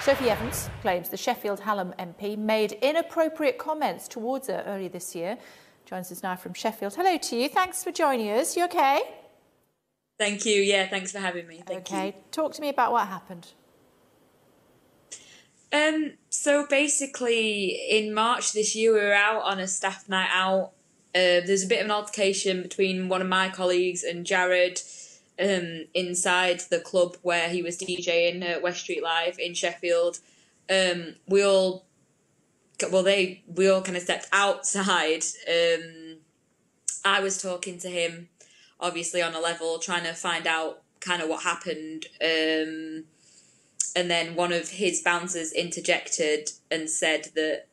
Sophie Evans claims the Sheffield Hallam MP made inappropriate comments towards her earlier this year. Joins us now from Sheffield. Hello to you. Thanks for joining us. You okay? Thank you. Yeah, thanks for having me. Thank you. Okay. Talk to me about what happened. So basically, in March this year, we were out on a staff night out. There's a bit of an altercation between one of my colleagues and Jared inside the club where he was DJing at West Street Live in Sheffield. We all kind of stepped outside. I was talking to him, obviously on a level, trying to find out kind of what happened. And then one of his bouncers interjected and said that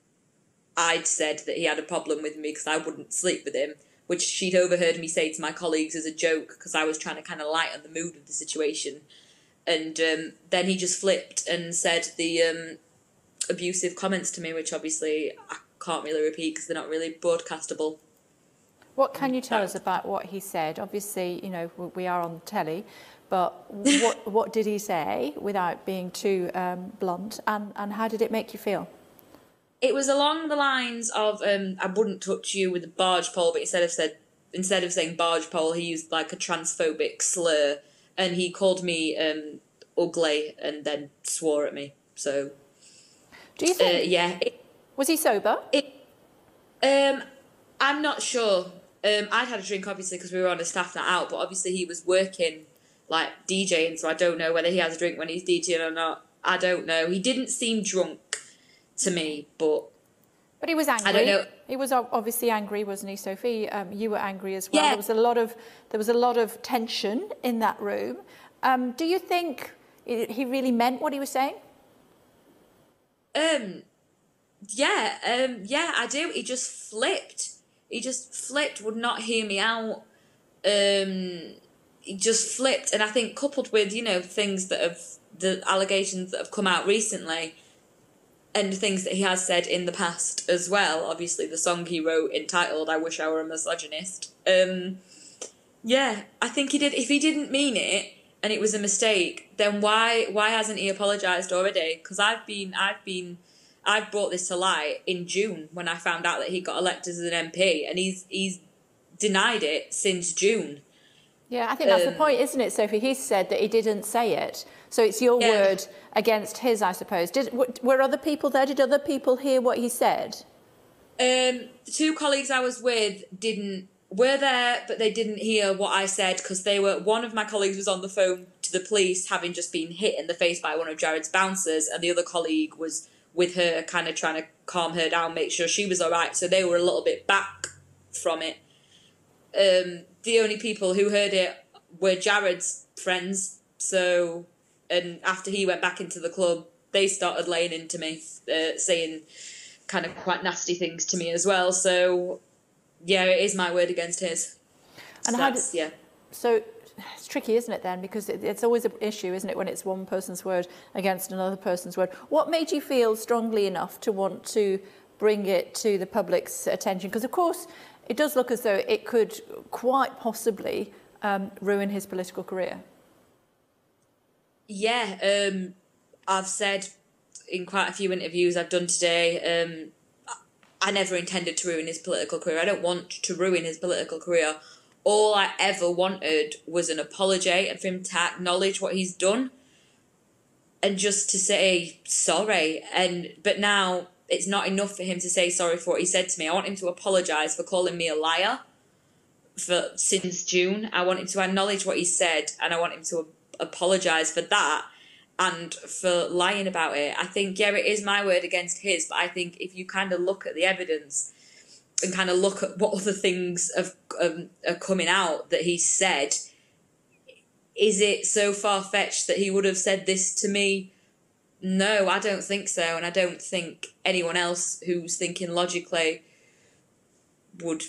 I'd said that he had a problem with me because I wouldn't sleep with him, which she'd overheard me say to my colleagues as a joke because I was trying to kind of lighten the mood of the situation. And then he just flipped and said the abusive comments to me, which obviously I can't really repeat because they're not really broadcastable. What can you tell us about what he said? Obviously, you know, we are on the telly, but what did he say without being too blunt, and how did it make you feel? It was along the lines of, I wouldn't touch you with a barge pole, but instead of saying barge pole, he used like a transphobic slur, and he called me ugly and then swore at me. So, do you think? Yeah. Was he sober? I'm not sure. I'd had a drink obviously because we were on a staff night out, but obviously he was working like DJing, so I don't know whether he has a drink when he's DJing or not. I don't know. He didn't seem drunk to me, but he was angry. I don't know. He was obviously angry, wasn't he, Sophie? You were angry as well. Yeah. There was a lot of tension in that room. Do you think he really meant what he was saying? Yeah, I do. He just flipped. Would not hear me out. He just flipped, and I think coupled with, you know, the allegations that have come out recently, and things that he has said in the past as well. Obviously, the song he wrote entitled "I Wish I Were a Misogynist." Yeah, I think he did. If he didn't mean it and it was a mistake, then why hasn't he apologised already? Because I've brought this to light in June when I found out that he got elected as an MP, and he's denied it since June. Yeah, I think that's the point, isn't it, Sophie? He said that he didn't say it, so it's your word against his, I suppose. Were other people there? Did other people hear what he said? The two colleagues I was with were there, but they didn't hear what I said because one of my colleagues was on the phone to the police, having just been hit in the face by one of Jared's bouncers, and the other colleague was with her, kind of trying to calm her down, make sure she was all right. So they were a little bit back from it. The only people who heard it were Jared's friends. So, and after he went back into the club, they started laying into me, saying kind of quite nasty things to me as well. So, yeah, it is my word against his. And so it's tricky, isn't it, then? Because it's always an issue, isn't it, when it's one person's word against another person's word. What made you feel strongly enough to want to bring it to the public's attention? Because, of course, it does look as though it could quite possibly ruin his political career. Yeah, I've said in quite a few interviews I've done today, I never intended to ruin his political career. I don't want to ruin his political career. All I ever wanted was an apology and for him to acknowledge what he's done and just to say sorry. But now it's not enough for him to say sorry for what he said to me. I want him to apologise for calling me a liar since June. I want him to acknowledge what he said, and I want him to apologise for that and for lying about it. I think, yeah, it is my word against his, but I think if you kind of look at the evidence and kind of look at what other things are coming out that he said, is it so far-fetched that he would have said this to me? No, I don't think so, and I don't think anyone else who's thinking logically would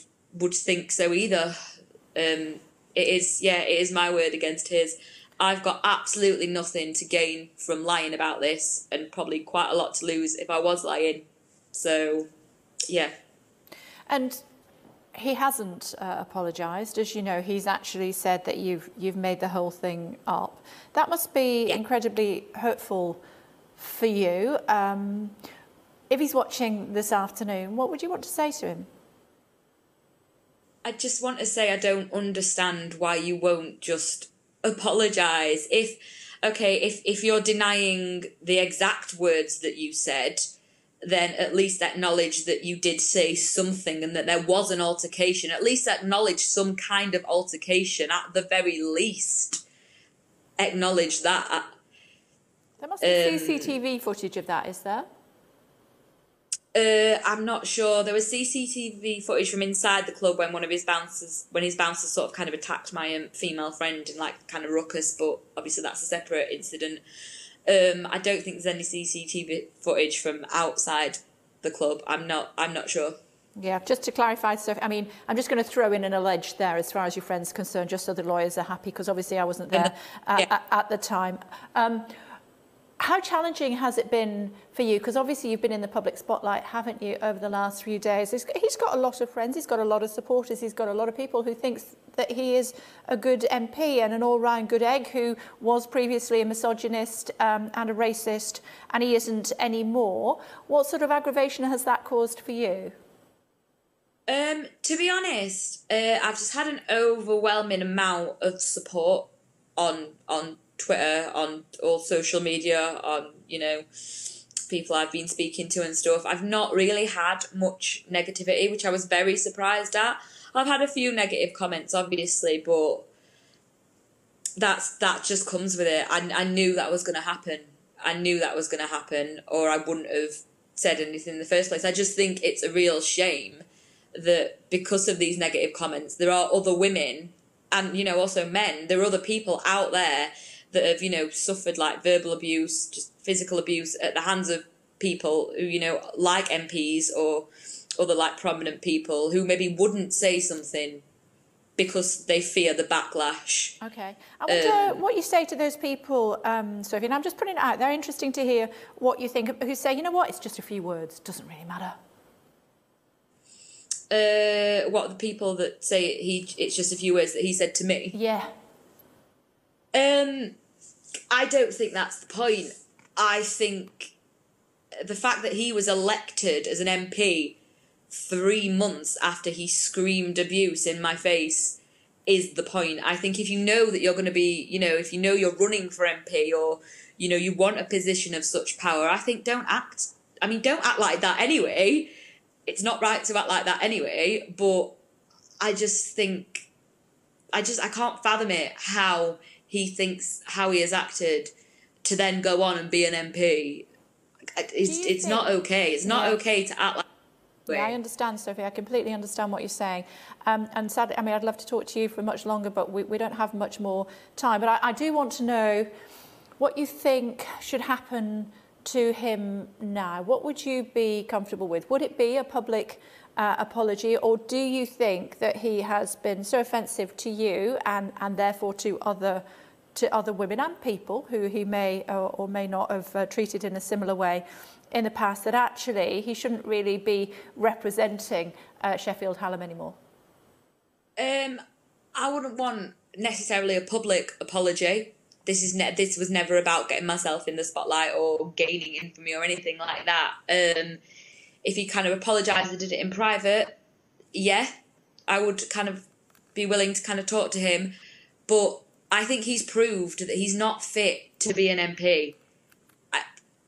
think so either. It is my word against his. I've got absolutely nothing to gain from lying about this, and probably quite a lot to lose if I was lying. So, yeah. And he hasn't apologised, as you know. He's actually said that you've made the whole thing up. That must be incredibly hurtful for you. If he's watching this afternoon, what would you want to say to him? I just want to say I don't understand why you won't just apologise. If you're denying the exact words that you said, then at least acknowledge that you did say something and that there was an altercation. At least acknowledge some kind of altercation. At the very least, acknowledge that. There must be CCTV footage of that, is there? I'm not sure. There was CCTV footage from inside the club when his bouncers sort of kind of attacked my female friend in like kind of ruckus, but obviously that's a separate incident. I don't think there's any CCTV footage from outside the club. I'm not sure. Yeah, just to clarify, Sophie, I mean, I'm just going to throw in an alleged there as far as your friend's concerned, just so the lawyers are happy, because obviously I wasn't there at the time. How challenging has it been for you? Because obviously you've been in the public spotlight, haven't you, over the last few days? He's got a lot of friends, he's got a lot of supporters, he's got a lot of people who think that he is a good MP and an all-round good egg who was previously a misogynist and a racist, and he isn't anymore. What sort of aggravation has that caused for you? To be honest, I've just had an overwhelming amount of support on Twitter, on all social media, on, people I've been speaking to and stuff. I've not really had much negativity, which I was very surprised at. I've had a few negative comments, obviously, but that just comes with it. I knew that was going to happen. I knew that was going to happen, or I wouldn't have said anything in the first place. I just think it's a real shame that because of these negative comments, there are other women and, also men, there are other people out there that have, suffered like verbal abuse, just physical abuse at the hands of people who, like MPs or other like prominent people who maybe wouldn't say something because they fear the backlash. Okay. I wonder what you say to those people, Sophie, and I'm just putting it out there, interesting to hear what you think, who say, you know what, it's just a few words, doesn't really matter. What, the people that say it's just a few words that he said to me? Yeah. I don't think that's the point. I think the fact that he was elected as an MP 3 months after he screamed abuse in my face is the point. I think if you know that you're going to be, if you know you're running for MP or, you want a position of such power, I think don't act like that anyway. It's not right to act like that anyway, but I just think, I can't fathom it, how he has acted to then go on and be an MP. It's not okay. It's not okay to act like that. Yeah, I understand, Sophie. I completely understand what you're saying. And sadly, I mean, I'd love to talk to you for much longer, but we don't have much more time. But I do want to know what you think should happen to him now. What would you be comfortable with? Would it be a public apology, or do you think that he has been so offensive to you and therefore to other women and people who he may or may not have treated in a similar way in the past, that actually he shouldn't really be representing Sheffield Hallam anymore? I wouldn't want necessarily a public apology. This was never about getting myself in the spotlight or gaining infamy or anything like that. If he kind of apologised and did it in private, yeah, I would kind of be willing to kind of talk to him. But I think he's proved that he's not fit to be an MP.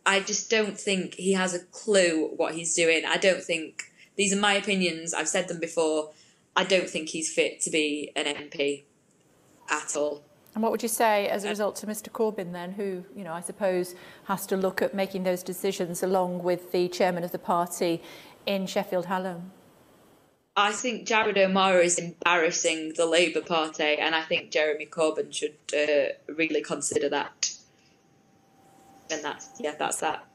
I just don't think he has a clue what he's doing. I don't think, these are my opinions, I've said them before, I don't think he's fit to be an MP at all. And what would you say as a result to Mr Corbyn then, who, I suppose has to look at making those decisions along with the chairman of the party in Sheffield Hallam? I think Jared O'Mara is embarrassing the Labour Party, and I think Jeremy Corbyn should really consider that. And that's that.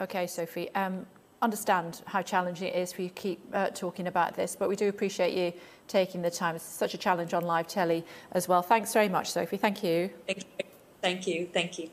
Okay, Sophie. Understand how challenging it is for you to keep talking about this, but we do appreciate you taking the time. It's such a challenge on live telly as well. Thanks very much, Sophie. Thank you. Thank you.